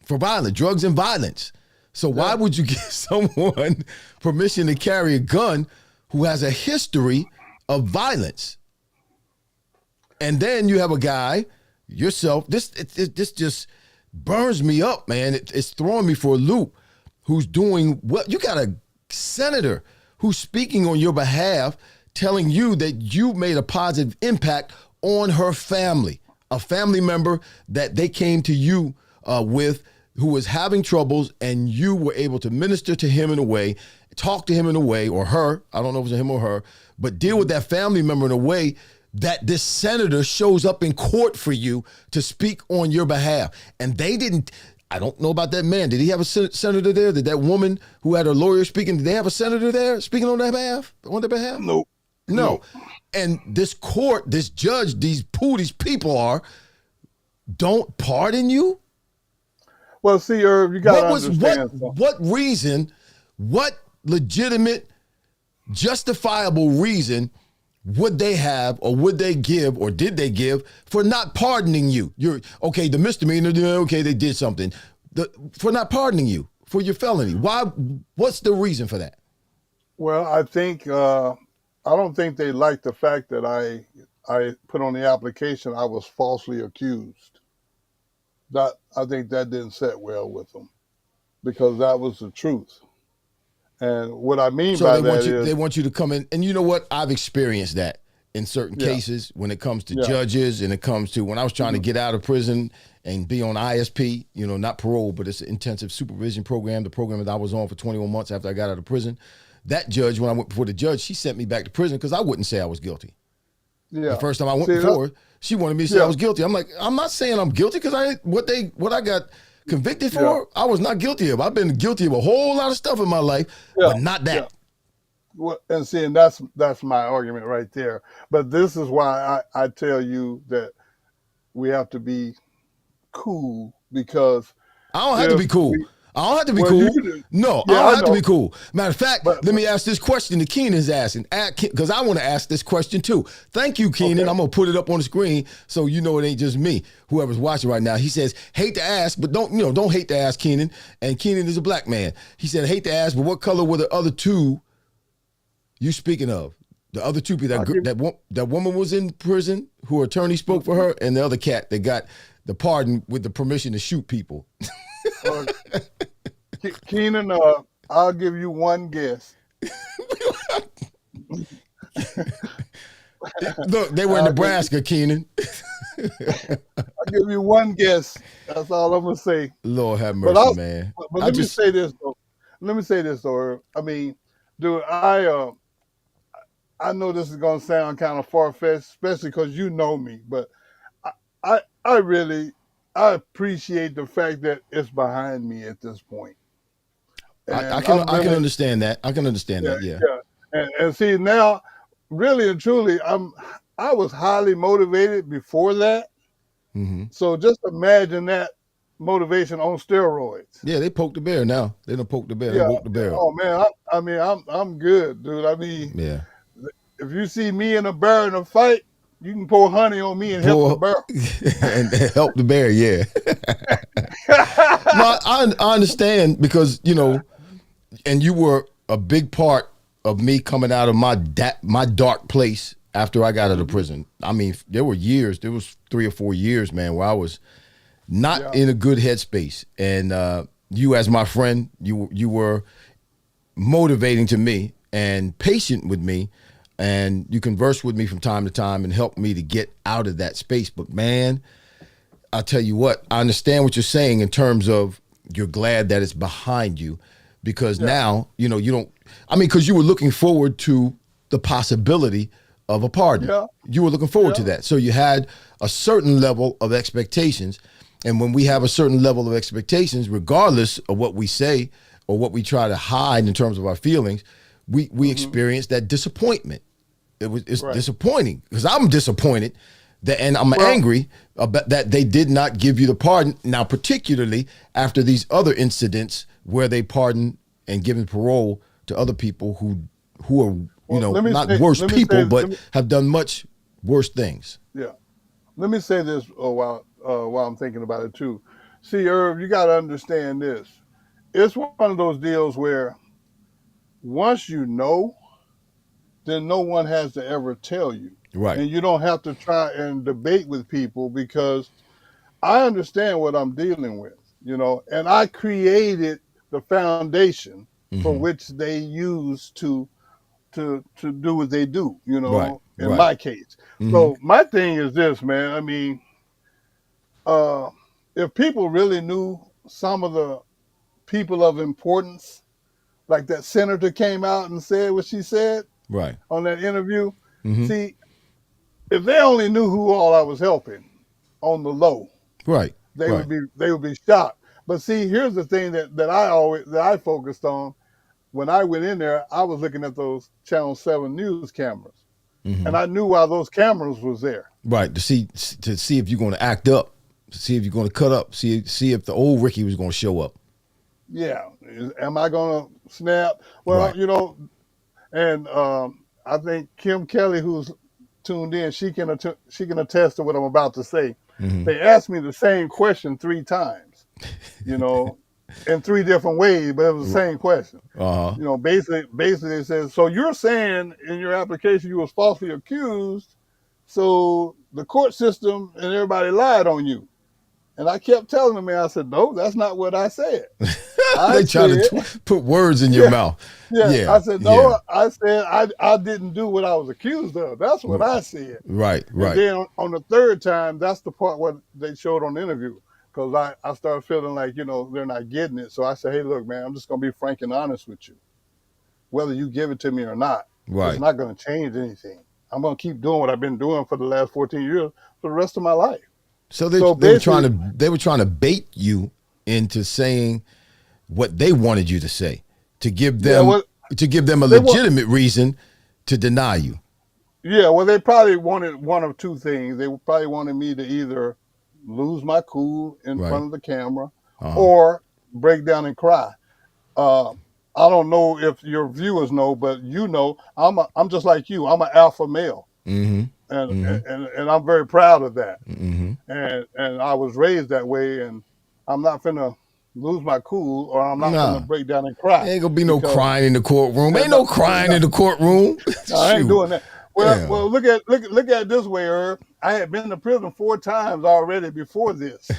drugs and violence. So why would you give someone permission to carry a gun who has a history of violence? And then you have a guy, yourself, this just burns me up, man. It's throwing me for a loop. Who's doing what? You got a senator who's speaking on your behalf, telling you that you made a positive impact on her family, a family member that they came to you with, who was having troubles, and you were able to minister to him in a way, talk to him in a way, or her, I don't know if it was him or her, but deal with that family member in a way that this senator shows up in court for you to speak on your behalf. And they didn't, I don't know about that man. Did he have a senator there? Did that woman who had her lawyer speaking, did they have a senator there speaking on their behalf? No. And this court, this judge, these people don't pardon you? Well, see, Irv, you got to understand. What reason, what legitimate, justifiable reason would they have, or would they give, or did they give for not pardoning you? You're okay, the misdemeanor, okay, they did something. For not pardoning you for your felony. Why? What's the reason for that? Well, I think I don't think they liked the fact that I put on the application I was falsely accused. I think that didn't sit well with them, because that was the truth. And what I mean by that is they want you to come in, and you know what? I've experienced that in certain cases when it comes to judges, and it comes to when I was trying to get out of prison and be on ISP, not parole, but it's an intensive supervision program, the program that I was on for 21 months after I got out of prison. That judge, when I went before the judge, she sent me back to prison because I wouldn't say I was guilty. Yeah. The first time I went before, she wanted me to say I was guilty. I'm like, I'm not saying I'm guilty, because what I got convicted for, I was not guilty of. I've been guilty of a whole lot of stuff in my life, but not that. Yeah. Well, and see, and that's my argument right there. But this is why I tell you that we have to be cool, because I don't have to be cool. I don't have to be cool. No, I don't have to be cool. Matter of fact, let me ask this question that Keenan's asking, because I want to ask this question too. Thank you, Keenan. Okay. I'm going to put it up on the screen so you know it ain't just me, whoever's watching right now. He says, hate to ask, but don't hate to ask, Keenan. And Keenan is a black man. He said, hate to ask, but what color were the other two you speaking of? The other two people, that woman was in prison, who attorney spoke for her, and the other cat that got the pardon with the permission to shoot people. Keenan, I'll give you one guess. Look, they were in Nebraska, Keenan. I'll give you one guess. That's all I'm gonna say. Lord have mercy, man. But let me say this though. I mean, dude, I know this is gonna sound kind of far-fetched, especially because you know me, but I really appreciate the fact that it's behind me at this point. I can understand that. I can understand that. Yeah. And see, now, really and truly, I was highly motivated before that. Mm-hmm. So just imagine that motivation on steroids. Yeah, they poked the bear now. They done poked the bear. They poked the bear. Oh man, I'm good, dude. I mean, if you see me and a bear in a fight, you can pour honey on me and help the bear. and help the bear, yeah. No, I understand, because, and you were a big part of me coming out of my dark place after I got out of prison. I mean, there was 3 or 4 years, man, where I was not in a good headspace. And you, as my friend, you were motivating to me and patient with me. And you converse with me from time to time and help me to get out of that space. But man, I'll tell you what, I understand what you're saying in terms of you're glad that it's behind you, because now, you don't, because you were looking forward to the possibility of a pardon. Yeah. You were looking forward to that. So you had a certain level of expectations. And when we have a certain level of expectations, regardless of what we say or what we try to hide in terms of our feelings, we experience that disappointment. It's disappointing, because I'm disappointed and I'm angry about that they did not give you the pardon. Now, particularly after these other incidents where they pardoned and given parole to other people who are not worse people, but have done much worse things. Yeah. Let me say this while I'm thinking about it too. See, Irv, you got to understand this. It's one of those deals where once you know, then no one has to ever tell you. Right. And you don't have to try and debate with people, because I understand what I'm dealing with, and I created the foundation for which they use to do what they do, in my case. So my thing is this, man. If people really knew some of the people of importance, like that senator came out and said what she said on that interview, see, if they only knew who all I was helping on the low, they would be shocked. But see, here's the thing that I focused on. When I went in there, I was looking at those Channel 7 news cameras. And I knew why those cameras was there. Right, to see if you're going to act up, to see if you're going to cut up, see if the old Ricky was going to show up. Yeah. Am I going to snap? Well, and I think Kim Kelly, who's tuned in, she can attest to what I'm about to say. They asked me the same question 3 times, in 3 different ways, but it was the same question. Basically they said, so you're saying in your application you was falsely accused, so the court system and everybody lied on you. And I kept telling them, I said, no, that's not what I said. They try to put words in your mouth. Yeah. I said, no, I said, I didn't do what I was accused of. That's what I said. Right. And then on the 3rd time, that's the part what they showed on the interview. Because I started feeling like, they're not getting it. So I said, hey, look, man, I'm just going to be frank and honest with you. Whether you give it to me or not, it's not going to change anything. I'm going to keep doing what I've been doing for the last 14 years for the rest of my life. So they were trying to bait you into saying what they wanted you to say, to give them a legitimate reason to deny you. Yeah, well, they probably wanted one of 2 things. They probably wanted me to either lose my cool in front of the camera or break down and cry. I don't know if your viewers know, but I'm just like you. I'm an alpha male. And I'm very proud of that. And I was raised that way, and I'm not finna lose my cool, or I'm not gonna break down and cry. Ain't gonna be no crying in the courtroom. Ain't no crying in the courtroom. I ain't doing that. Well, look at it this way, Herb. I had been to prison 4 times already before this.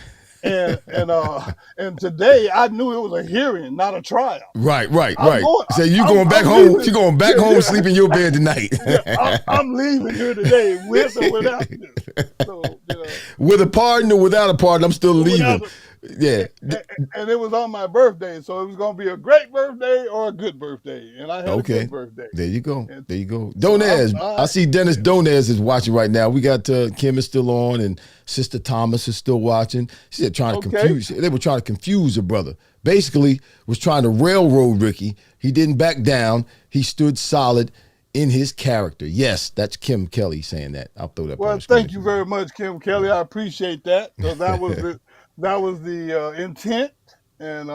And today I knew it was a hearing, not a trial. Right. So you going back home? You going back home, sleep in your bed tonight? I'm leaving here today, with or without this. So, with a pardon or without a pardon, I'm still leaving. And it was on my birthday, so it was going to be a great birthday or a good birthday, and I had a good birthday. There you go. Donez, I see Dennis Donez is watching right now. We got Kim is still on, and Sister Thomas is still watching. She said trying to confuse. They were trying to confuse her brother. Basically, was trying to railroad Ricky. He didn't back down. He stood solid in his character. Yes, that's Kim Kelly saying that. I'll throw that. Well, thank you very much, Kim Kelly. I appreciate that. So that was the intent. And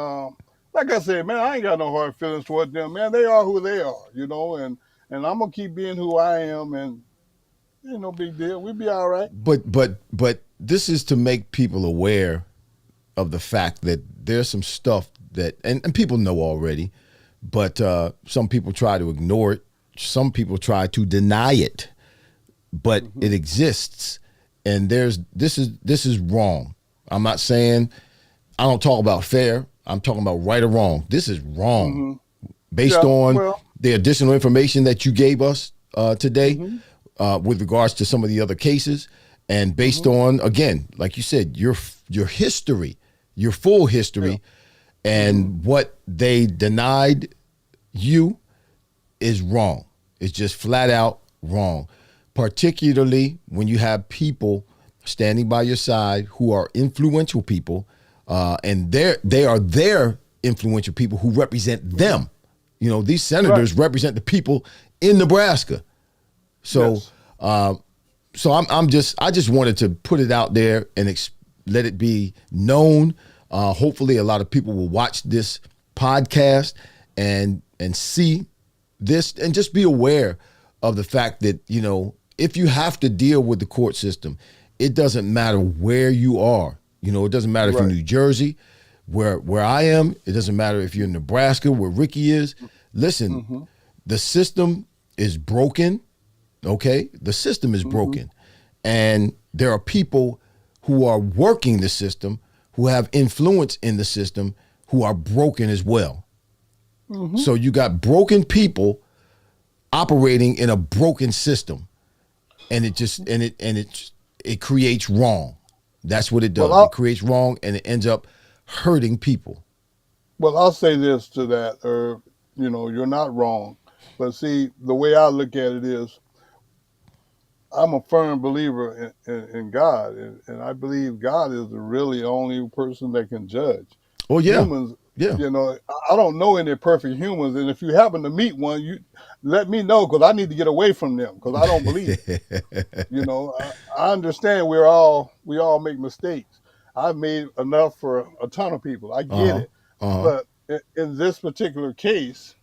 like I said, man, I ain't got no hard feelings toward them, man. They are who they are, and I'm gonna keep being who I am, and ain't no big deal. We'll be all right. But this is to make people aware of the fact that there's some stuff that and people know already, but some people try to ignore it. Some people try to deny it, but it exists, and this is wrong. I'm not saying I don't talk about fair. I'm talking about right or wrong. This is wrong based on the additional information that you gave us today with regards to some of the other cases, and based on, again, like you said, your history, your full history, And what they denied you is wrong. It's just flat out wrong. Particularly when you have people standing by your side who are influential people, and they are their influential people who represent them. You know, these senators represent the people in Nebraska. So, I just wanted to put it out there and let it be known. Hopefully, a lot of people will watch this podcast and see this, and just be aware of the fact that, you know, if you have to deal with the court system, it doesn't matter where you are. You know, it doesn't matter if you're in New Jersey, where I am. It doesn't matter if you're in Nebraska, where Ricky is. Listen, the system is broken. Okay, the system is broken, and there are people who are working the system, who have influence in the system, who are broken as well. So you got broken people operating in a broken system, and it creates wrong. That's what it does. It creates wrong, and it ends up hurting people. Well, I'll say this to that, you know, you're not wrong, but see, the way I look at it is, I'm a firm believer in God, and I believe God is the really only person that can judge. Oh yeah, humans. Yeah, you know, I don't know any perfect humans, and if you happen to meet one, you let me know, because I need to get away from them, because I don't believe it. You know, I understand we all make mistakes. I've made enough for a ton of people. I get it, but in this particular case,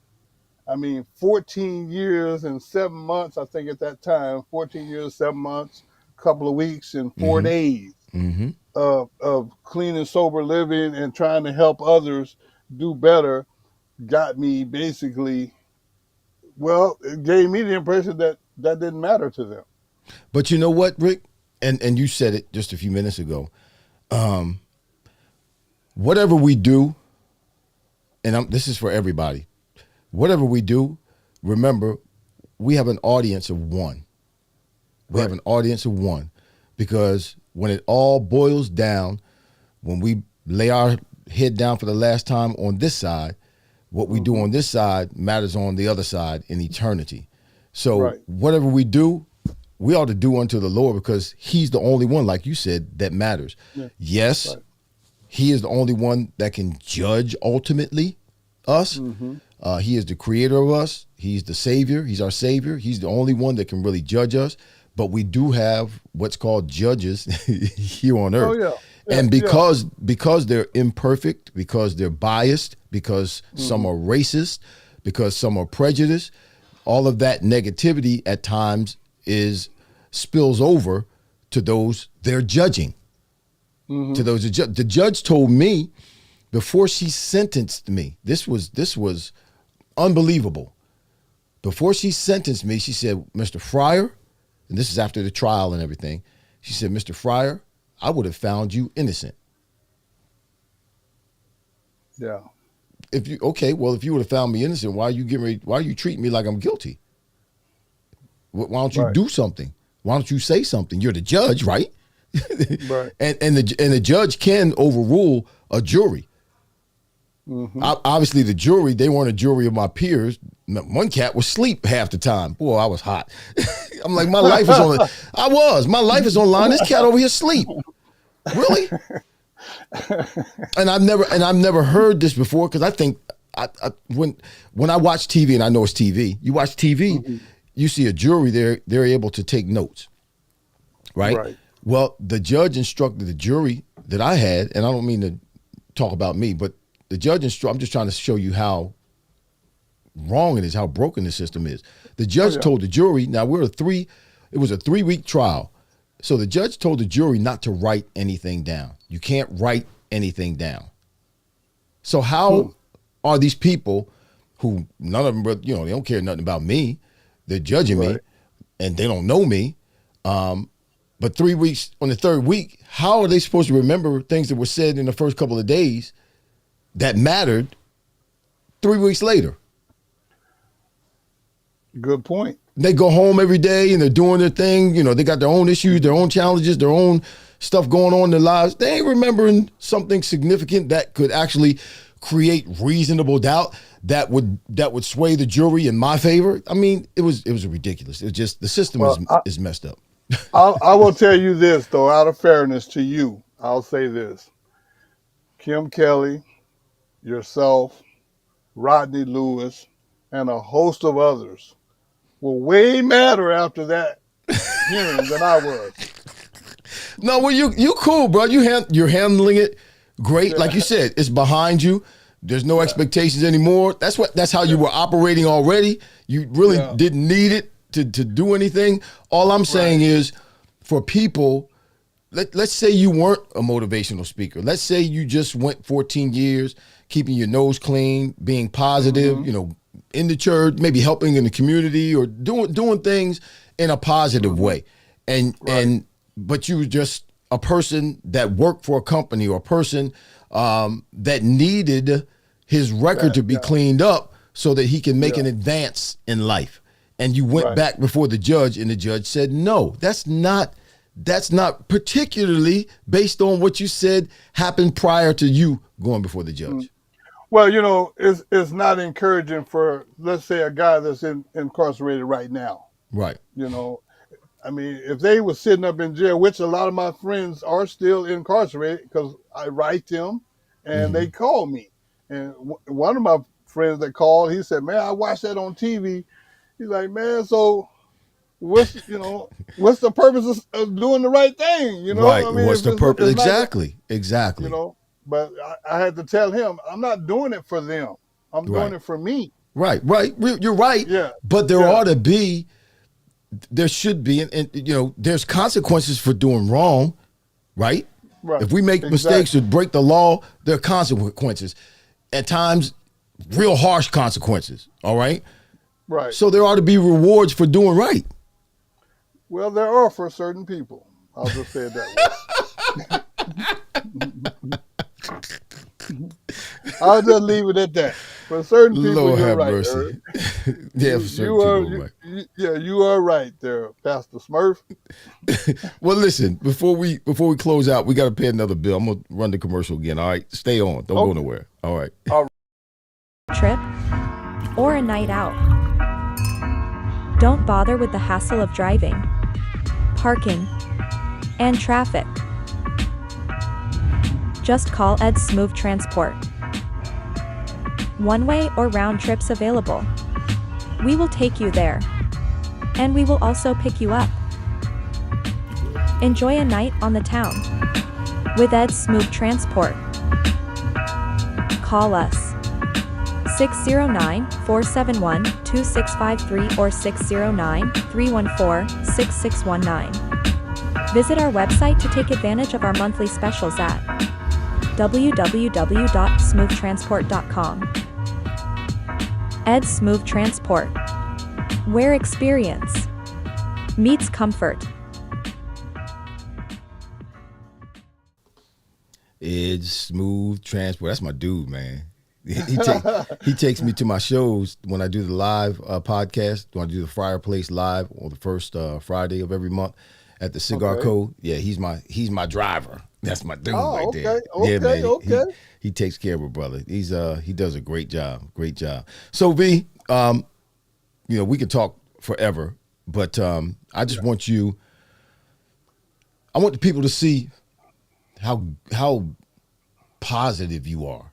I mean, 14 years and 7 months, I think at that time, 14 years, 7 months, a couple of weeks and 4 days of clean and sober living and trying to help others do better got me basically, well, it gave me the impression that didn't matter to them. But you know what, Rick? And you said it just a few minutes ago. Whatever we do, and this is for everybody, whatever we do, remember, we have an audience of one. We have an audience of one, because when it all boils down, when we lay our head down for the last time on this side, what we do on this side matters on the other side in eternity. So whatever we do, we ought to do unto the Lord, because he's the only one, like you said, that matters. Yes, he is the only one that can judge ultimately us. He is the creator of us. He's the savior. He's our savior. He's the only one that can really judge us. But we do have what's called judges here on earth. And because they're imperfect, because they're biased, because some are racist, because some are prejudiced, all of that negativity at times spills over to those they're judging. To those the judge told me before she sentenced me, this was unbelievable. Before she sentenced me, she said, Mr. Fryar, and this is after the trial and everything, she said, Mr. Fryar, I would have found you innocent. Yeah. If you would have found me innocent, why are you treating me like I'm guilty? Why don't you do something? Why don't you say something? You're the judge, right? And the judge can overrule a jury. Obviously, the jury, they weren't a jury of my peers. One cat was asleep half the time. Boy, I was hot. I'm like, my life is on. My life is online. This cat over here asleep. Really? And I've never heard this before, because I think when I watch TV, and I know it's TV. You watch TV, you see a jury. They're able to take notes, right? Well, the judge instructed the jury that I had, and I don't mean to talk about me, but the judge I'm just trying to show you how wrong it is, how broken the system is. The judge told the jury, now it was a 3-week trial. So the judge told the jury not to write anything down. You can't write anything down. So how are these people who none of them, they don't care nothing about me. They're judging me and they don't know me. But 3 weeks, on the third week, how are they supposed to remember things that were said in the first couple of days that mattered 3 weeks later? Good point. They go home every day and they're doing their thing. They got their own issues, their own challenges, their own stuff going on in their lives. They ain't remembering something significant that could actually create reasonable doubt that would sway the jury in my favor. I mean, it was ridiculous. It was just the system is messed up. I will tell you this, though, out of fairness to you, I'll say this. Kim Kelly, yourself, Rodney Lewis, and a host of others were way madder after that hearing than I was. No, well, you cool, bro. You're handling it great. Like you said, it's behind you. There's no expectations anymore. That's how you were operating already. You really didn't need it to do anything. All I'm saying is, for people, let's say you weren't a motivational speaker. Let's say you just went 14 years, keeping your nose clean, being positive, you know, in the church, maybe helping in the community or doing things in a positive way. But you were just a person that worked for a company or a person that needed his record to be cleaned up so that he can make an advance in life. And you went back before the judge, and the judge said, no, that's not particularly based on what you said happened prior to you going before the judge. Well, you know, it's not encouraging for, let's say, a guy that's incarcerated right now. Right. You know, I mean, if they were sitting up in jail, which a lot of my friends are still incarcerated because I write them and they call me. And one of my friends that called, he said, man, I watched that on TV. He's like, man, so what's the purpose of doing the right thing? You know, right. I mean, What's the purpose? Exactly. You know, but I had to tell him, I'm not doing it for them. I'm doing it for me. Right. You're right. Yeah. But there should be, and you know, there's consequences for doing wrong, right? Right. If we make mistakes or break the law, there are consequences. At times, real harsh consequences. All right. Right. So there ought to be rewards for doing right. Well, there are for certain people. I'll just say it that way. I'll just leave it at that. For certain people, Lord you're have right. mercy. Yeah, for certain people, you are right there, Pastor Smurf. Well, listen, before we close out, we got to pay another bill. I'm gonna run the commercial again. All right, stay on. Don't go nowhere. All right. Trip or a night out. Don't bother with the hassle of driving, parking, and traffic. Just call Ed Smooth Transport. One-way or round trips available. We will take you there. And we will also pick you up. Enjoy a night on the town with Ed Smooth Transport. Call us 609-471-2653 or 609-314-6619. Visit our website to take advantage of our monthly specials at www.smooftransport.com. Ed Smooth Transport, where experience meets comfort. Ed Smooth Transport. That's my dude, man. He takes me to my shows when I do the live podcast. When I do the Fryar Place live on the first Friday of every month at the Cigar Code. Yeah, he's my driver. That's my dude there. Yeah, man. He takes care of a brother. He does a great job. Great job. So V, you know, we could talk forever, but I just want the people to see how positive you are.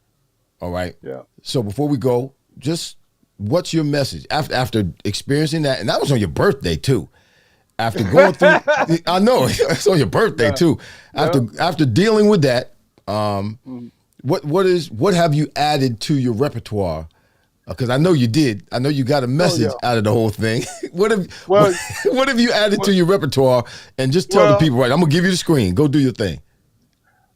All right. Yeah. So before we go, just what's your message after experiencing that? And that was on your birthday too. After going through, I know it's on your birthday too. After dealing with that, what have you added to your repertoire? Because I know you did. I know you got a message out of the whole thing. What have you added to your repertoire? And just tell the people, right? I'm gonna give you the screen. Go do your thing.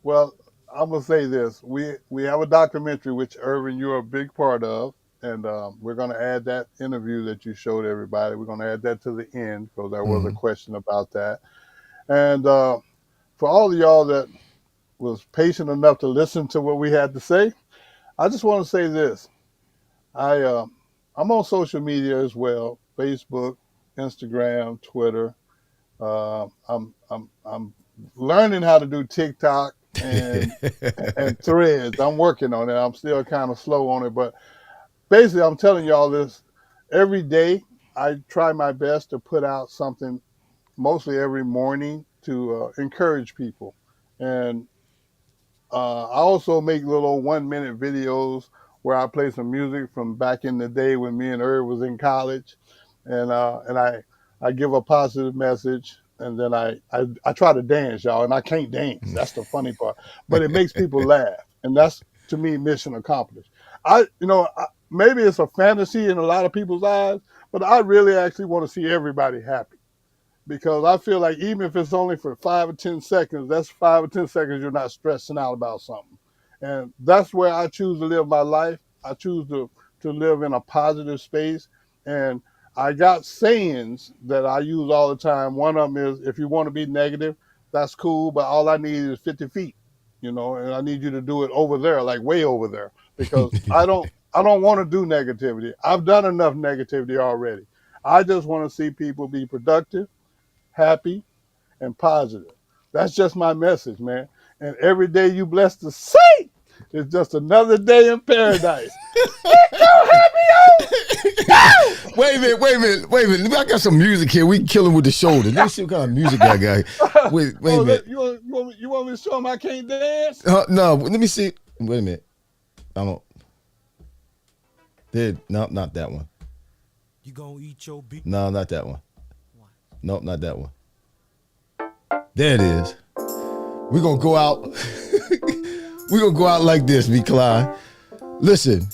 Well, I'm gonna say this: we have a documentary which Irvin, you're a big part of, and we're gonna add that interview that you showed everybody. We're gonna add that to the end because there was a question about that. And for all of y'all that was patient enough to listen to what we had to say, I just want to say this: I'm on social media as well: Facebook, Instagram, Twitter. I'm learning how to do TikTok. and and threads. I'm working on it. I'm still kind of slow on it, but basically, I'm telling y'all this every day. I try my best to put out something, mostly every morning, to encourage people, and I also make little 1-minute videos where I play some music from back in the day when me and Irv was in college, and I give a positive message, and then I try to dance, y'all, and I can't dance. That's the funny part, but it makes people laugh, and that's to me mission accomplished. Maybe it's a fantasy in a lot of people's eyes, but I really actually want to see everybody happy, because I feel like even if it's only for 5 or 10 seconds, that's 5 or 10 seconds you're not stressing out about something. And that's where I choose to live my life. I choose to live in a positive space. And I got sayings that I use all the time. One of them is, if you want to be negative, that's cool, but all I need is 50 feet, and I need you to do it over there, like way over there, because I don't want to do negativity. I've done enough negativity already. I just want to see people be productive, happy, and positive. That's just my message, man. And every day you blessed to see is just another day in paradise. Wait a minute. I got some music here. We can kill him with the shoulder. Let me see what kind of music I got here. Wait a minute. You want me to show him I can't dance? No, let me see. Wait a minute. No, not that one. You gonna eat your beat? No, not that one. Nope, not that one. There it is. We're gonna go out. We're gonna go out like this, B. Clyde. Listen,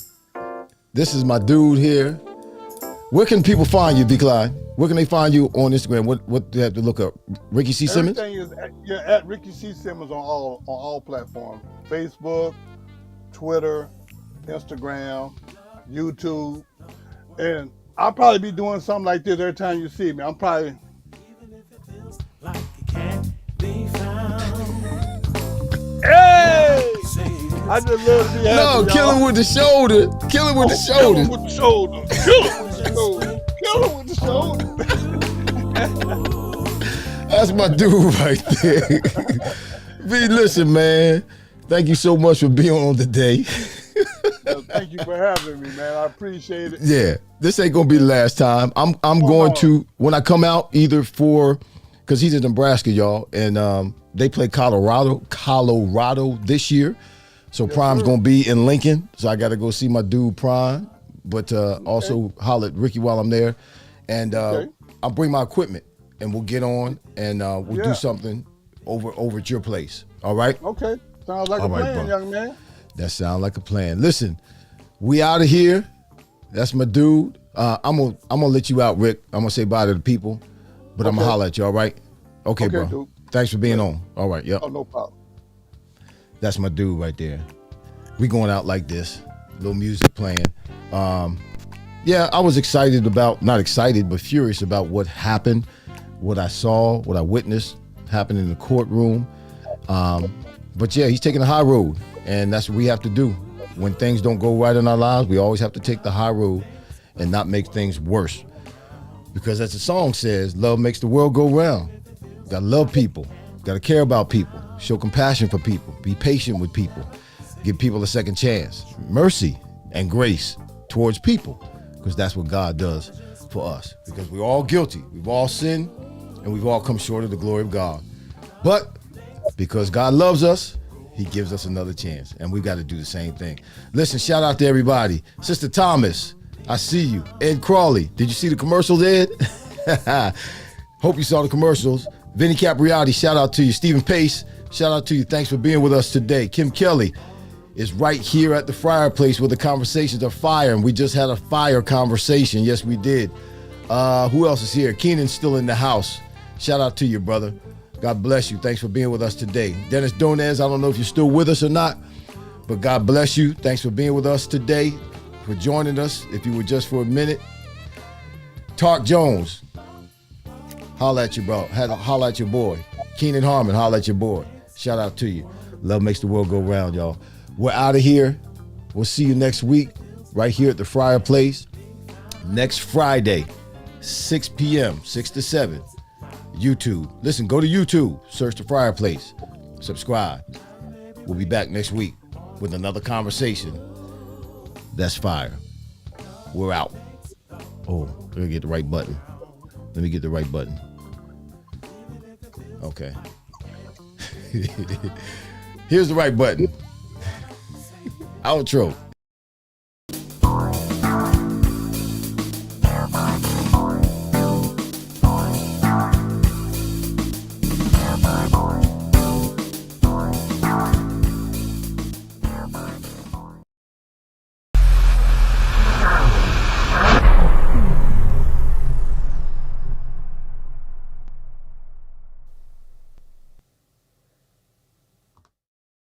this is my dude here. Where can people find you, B. Clyde? Where can they find you on Instagram? What do they have to look up? Ricky C. Simmons? Everything is at Ricky C. Simmons on all platforms. Facebook, Twitter, Instagram, YouTube. And I'll probably be doing something like this every time you see me. I'm probably... Like it can't be found. Hey! I just love to be happy, No, kill him with the shoulder. Kill him with the shoulder. Kill him with the shoulder. Kill him with the shoulder. Kill him with the shoulder. That's my dude right there. B, listen, man. Thank you so much for being on today. Well, thank you for having me, man. I appreciate it. Yeah, this ain't gonna be the last time. I'm going to, when I come out, either because he's in Nebraska, y'all, and they play Colorado this year. So yes, Prime's going to be in Lincoln. So I got to go see my dude Prime, but also holler at Ricky while I'm there. And I'll bring my equipment and we'll get on and we'll do something over at your place. All right? Okay. Sounds like a plan, young man. That sounds like a plan. Listen, we out of here. That's my dude. I'm gonna let you out, Rick. I'm going to say bye to the people, but I'm going to holler at you, all right? Okay, bro. Dude. Thanks for being on. All right, yep. Oh, no problem. That's my dude right there. We going out like this. Little music playing. Yeah, I was not excited, but furious about what happened, what I saw, what I witnessed happen in the courtroom. But yeah, he's taking the high road, and that's what we have to do. When things don't go right in our lives, we always have to take the high road and not make things worse. Because as the song says, love makes the world go round. You gotta love people. You gotta care about people. Show compassion for people. Be patient with people. Give people a second chance. Mercy and grace towards people. Because that's what God does for us. Because we're all guilty. We've all sinned and we've all come short of the glory of God. But because God loves us, he gives us another chance. And we've got to do the same thing. Listen, shout out to everybody. Sister Thomas, I see you. Ed Crawley, did you see the commercials, Ed? Hope you saw the commercials. Vinny Capriati, shout out to you. Stephen Pace, shout out to you. Thanks for being with us today. Kim Kelly is right here at the Fryar Place where the conversations are fire. And we just had a fire conversation. Yes, we did. Who else is here? Keenan's still in the house. Shout out to you, brother. God bless you. Thanks for being with us today. Dennis Donez, I don't know if you're still with us or not, but God bless you. Thanks for being with us today, for joining us, if you were just for a minute. Tark Jones, holla at you, bro. Holla at your boy. Keenan Harmon, holla at your boy. Shout out to you. Love makes the world go round, y'all. We're out of here. We'll see you next week right here at the Fryar Place. Next Friday, 6 p.m., 6 to 7. YouTube. Listen, go to YouTube. Search the Fryar Place. Subscribe. We'll be back next week with another conversation. That's fire. We're out. Oh, let me get the right button. Okay. Here's the right button. Outro.